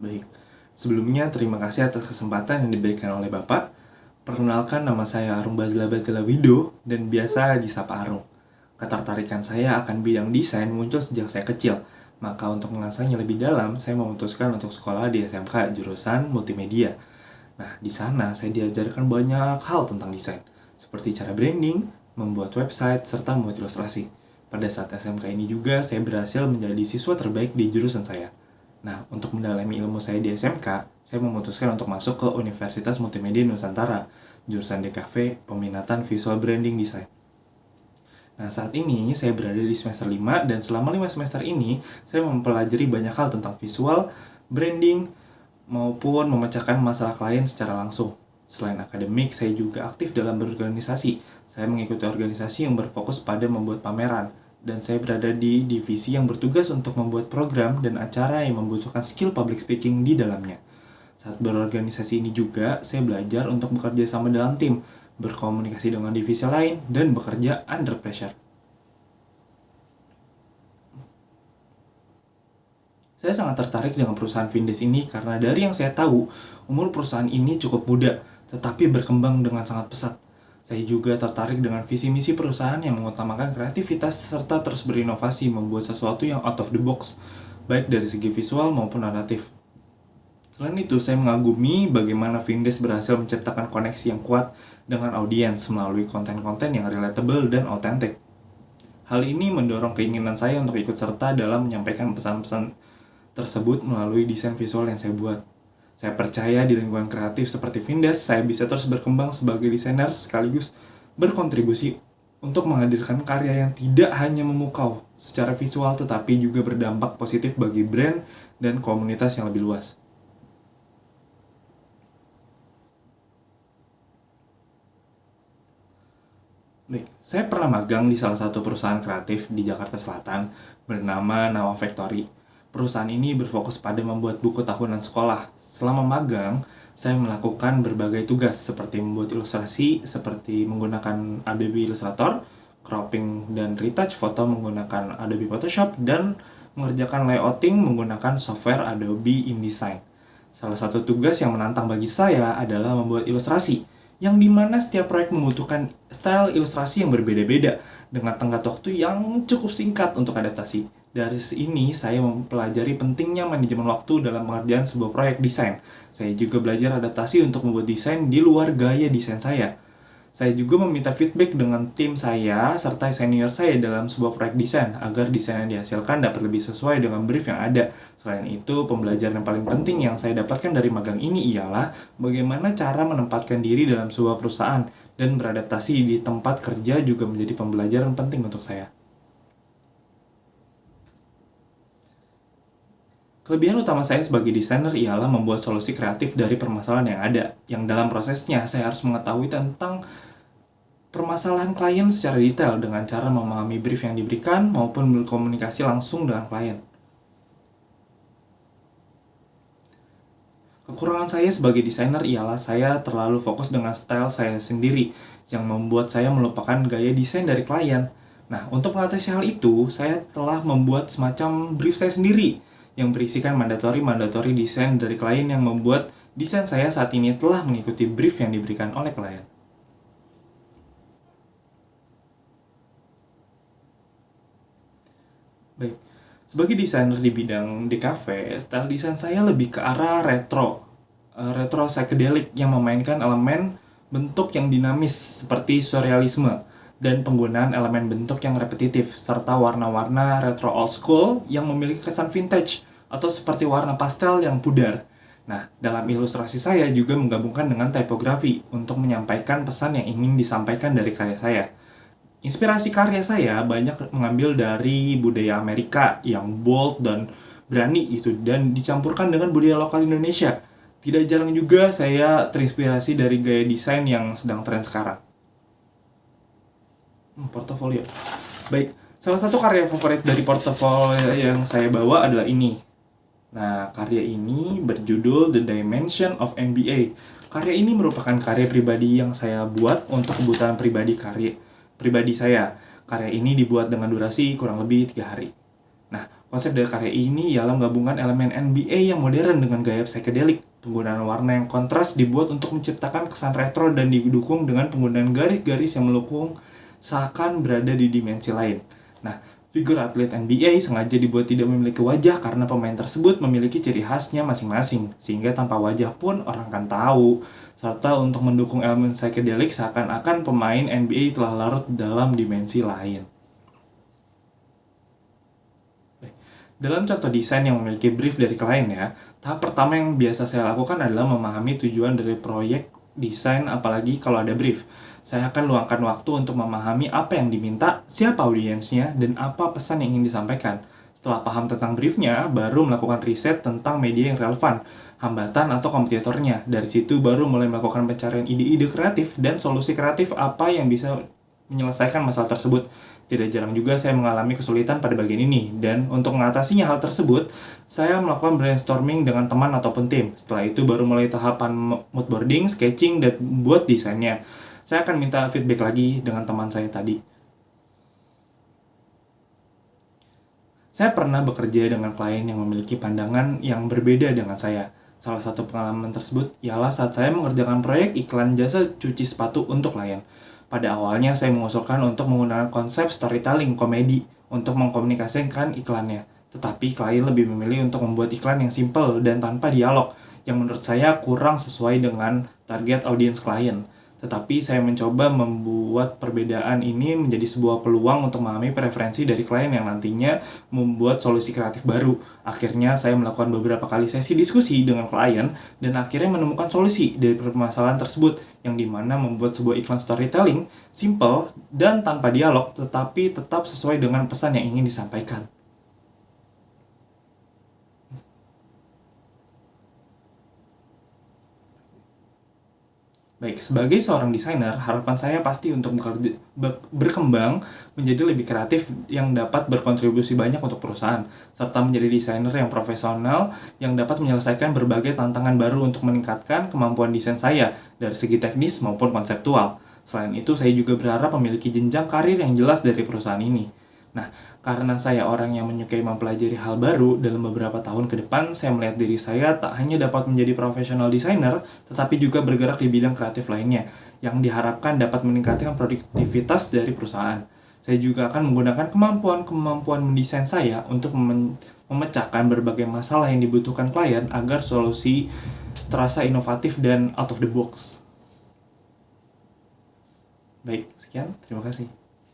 Baik, sebelumnya terima kasih atas kesempatan yang diberikan oleh Bapak. Perkenalkan, nama saya Arung Bazla Wido dan biasa disapa Arung. Ketertarikan saya akan bidang desain muncul sejak saya kecil. Maka untuk mengasahnya lebih dalam, saya memutuskan untuk sekolah di SMK jurusan multimedia. Nah, di sana saya diajarkan banyak hal tentang desain, seperti cara branding, membuat website, serta membuat ilustrasi. Pada saat SMK ini juga, saya berhasil menjadi siswa terbaik di jurusan saya. Nah, untuk mendalami ilmu saya di SMK, saya memutuskan untuk masuk ke Universitas Multimedia Nusantara, jurusan DKV, Peminatan Visual Branding Design. Nah, saat ini saya berada di semester 5 dan selama 5 semester ini, saya mempelajari banyak hal tentang visual, branding, maupun memecahkan masalah klien secara langsung. Selain akademik, saya juga aktif dalam berorganisasi. Saya mengikuti organisasi yang berfokus pada membuat pameran, dan saya berada di divisi yang bertugas untuk membuat program dan acara yang membutuhkan skill public speaking di dalamnya. Saat berorganisasi ini juga, saya belajar untuk bekerja sama dalam tim, berkomunikasi dengan divisi lain, dan bekerja under pressure. Saya sangat tertarik dengan perusahaan Vindes ini karena dari yang saya tahu, umur perusahaan ini cukup muda, tetapi berkembang dengan sangat pesat. Saya juga tertarik dengan visi misi perusahaan yang mengutamakan kreativitas serta terus berinovasi membuat sesuatu yang out of the box, baik dari segi visual maupun naratif. Selain itu, saya mengagumi bagaimana Vindes berhasil menciptakan koneksi yang kuat dengan audiens melalui konten-konten yang relatable dan autentik. Hal ini mendorong keinginan saya untuk ikut serta dalam menyampaikan pesan-pesan tersebut melalui desain visual yang saya buat. Saya percaya di lingkungan kreatif seperti Vindes, saya bisa terus berkembang sebagai desainer sekaligus berkontribusi untuk menghadirkan karya yang tidak hanya memukau secara visual tetapi juga berdampak positif bagi brand dan komunitas yang lebih luas. Baik, saya pernah magang di salah satu perusahaan kreatif di Jakarta Selatan bernama Nawa Factory. Perusahaan ini berfokus pada membuat buku tahunan sekolah. Selama magang, saya melakukan berbagai tugas seperti membuat ilustrasi seperti menggunakan Adobe Illustrator, cropping dan retouch foto menggunakan Adobe Photoshop, dan mengerjakan layouting menggunakan software Adobe InDesign. Salah satu tugas yang menantang bagi saya adalah membuat ilustrasi, yang dimana setiap proyek membutuhkan style ilustrasi yang berbeda-beda dengan tenggat waktu yang cukup singkat untuk adaptasi. Dari sini, saya mempelajari pentingnya manajemen waktu dalam pengerjaan sebuah proyek desain. Saya juga belajar adaptasi untuk membuat desain di luar gaya desain saya. Saya juga meminta feedback dengan tim saya serta senior saya dalam sebuah proyek desain agar desain yang dihasilkan dapat lebih sesuai dengan brief yang ada. Selain itu, pembelajaran yang paling penting yang saya dapatkan dari magang ini ialah bagaimana cara menempatkan diri dalam sebuah perusahaan dan beradaptasi di tempat kerja juga menjadi pembelajaran penting untuk saya. Kelebihan utama saya sebagai desainer ialah membuat solusi kreatif dari permasalahan yang ada, yang dalam prosesnya saya harus mengetahui tentang permasalahan klien secara detail dengan cara memahami brief yang diberikan maupun berkomunikasi langsung dengan klien. Kekurangan saya sebagai desainer ialah saya terlalu fokus dengan style saya sendiri, yang membuat saya melupakan gaya desain dari klien. Nah, untuk mengatasi hal itu, saya telah membuat semacam brief saya sendiri, yang berisikan mandatori desain dari klien yang membuat desain saya saat ini telah mengikuti brief yang diberikan oleh klien. Baik, sebagai desainer di bidang DKV, style desain saya lebih ke arah retro psychedelic yang memainkan elemen bentuk yang dinamis seperti surrealisme dan penggunaan elemen bentuk yang repetitif, serta warna-warna retro old school yang memiliki kesan vintage atau seperti warna pastel yang pudar. Nah, dalam ilustrasi saya juga menggabungkan dengan tipografi untuk menyampaikan pesan yang ingin disampaikan dari karya saya. Inspirasi karya saya banyak mengambil dari budaya Amerika yang bold dan berani gitu, dan dicampurkan dengan budaya lokal Indonesia. Tidak jarang juga saya terinspirasi dari gaya desain yang sedang tren sekarang. Portofolio. Baik, salah satu karya favorit dari portofolio yang saya bawa adalah ini. Nah, karya ini berjudul The Dimension of NBA. Karya ini merupakan karya pribadi yang saya buat untuk kebutuhan pribadi saya. Karya ini dibuat dengan durasi kurang lebih 3 hari. Nah, Konsep dari karya ini ialah menggabungkan elemen NBA yang modern dengan gaya psychedelic. Penggunaan warna yang kontras dibuat untuk menciptakan kesan retro dan didukung dengan penggunaan garis-garis yang melengkung seakan berada di dimensi lain. Nah, figur atlet NBA sengaja dibuat tidak memiliki wajah karena pemain tersebut memiliki ciri khasnya masing-masing, sehingga tanpa wajah pun orang akan tahu. Serta untuk mendukung elemen psychedelic seakan-akan pemain NBA telah larut dalam dimensi lain. Dalam contoh desain yang memiliki brief dari klien ya, tahap pertama yang biasa saya lakukan adalah memahami tujuan dari proyek desain, apalagi kalau ada brief. Saya akan luangkan waktu untuk memahami apa yang diminta, siapa audiensnya, dan apa pesan yang ingin disampaikan. Setelah paham tentang briefnya, baru melakukan riset tentang media yang relevan, hambatan atau kompetitornya. Dari situ baru mulai melakukan pencarian ide-ide kreatif dan solusi kreatif apa yang bisa menyelesaikan masalah tersebut. Tidak jarang juga saya mengalami kesulitan pada bagian ini, dan untuk mengatasinya hal tersebut, saya melakukan brainstorming dengan teman ataupun tim. Setelah itu baru mulai tahapan moodboarding, sketching, dan buat desainnya. Saya akan minta feedback lagi dengan teman saya tadi. Saya pernah bekerja dengan klien yang memiliki pandangan yang berbeda dengan saya. Salah satu pengalaman tersebut ialah saat saya mengerjakan proyek iklan jasa cuci sepatu untuk klien. Pada awalnya saya mengusulkan untuk menggunakan konsep storytelling komedi untuk mengkomunikasikan iklannya. Tetapi klien lebih memilih untuk membuat iklan yang simple dan tanpa dialog, yang menurut saya kurang sesuai dengan target audiens klien. Tetapi saya mencoba membuat perbedaan ini menjadi sebuah peluang untuk memahami preferensi dari klien yang nantinya membuat solusi kreatif baru. Akhirnya saya melakukan beberapa kali sesi diskusi dengan klien dan akhirnya menemukan solusi dari permasalahan tersebut, yang dimana membuat sebuah iklan storytelling simple dan tanpa dialog, tetapi tetap sesuai dengan pesan yang ingin disampaikan. Baik, sebagai seorang desainer, harapan saya pasti untuk berkembang menjadi lebih kreatif yang dapat berkontribusi banyak untuk perusahaan, serta menjadi desainer yang profesional yang dapat menyelesaikan berbagai tantangan baru untuk meningkatkan kemampuan desain saya dari segi teknis maupun konseptual. Selain itu, saya juga berharap memiliki jenjang karir yang jelas dari perusahaan ini. Nah, karena saya orang yang menyukai mempelajari hal baru, dalam beberapa tahun ke depan, saya melihat diri saya tak hanya dapat menjadi profesional desainer, tetapi juga bergerak di bidang kreatif lainnya, yang diharapkan dapat meningkatkan produktivitas dari perusahaan. Saya juga akan menggunakan kemampuan mendesain saya untuk memecahkan berbagai masalah yang dibutuhkan klien agar solusi terasa inovatif dan out of the box. Baik, sekian. Terima kasih.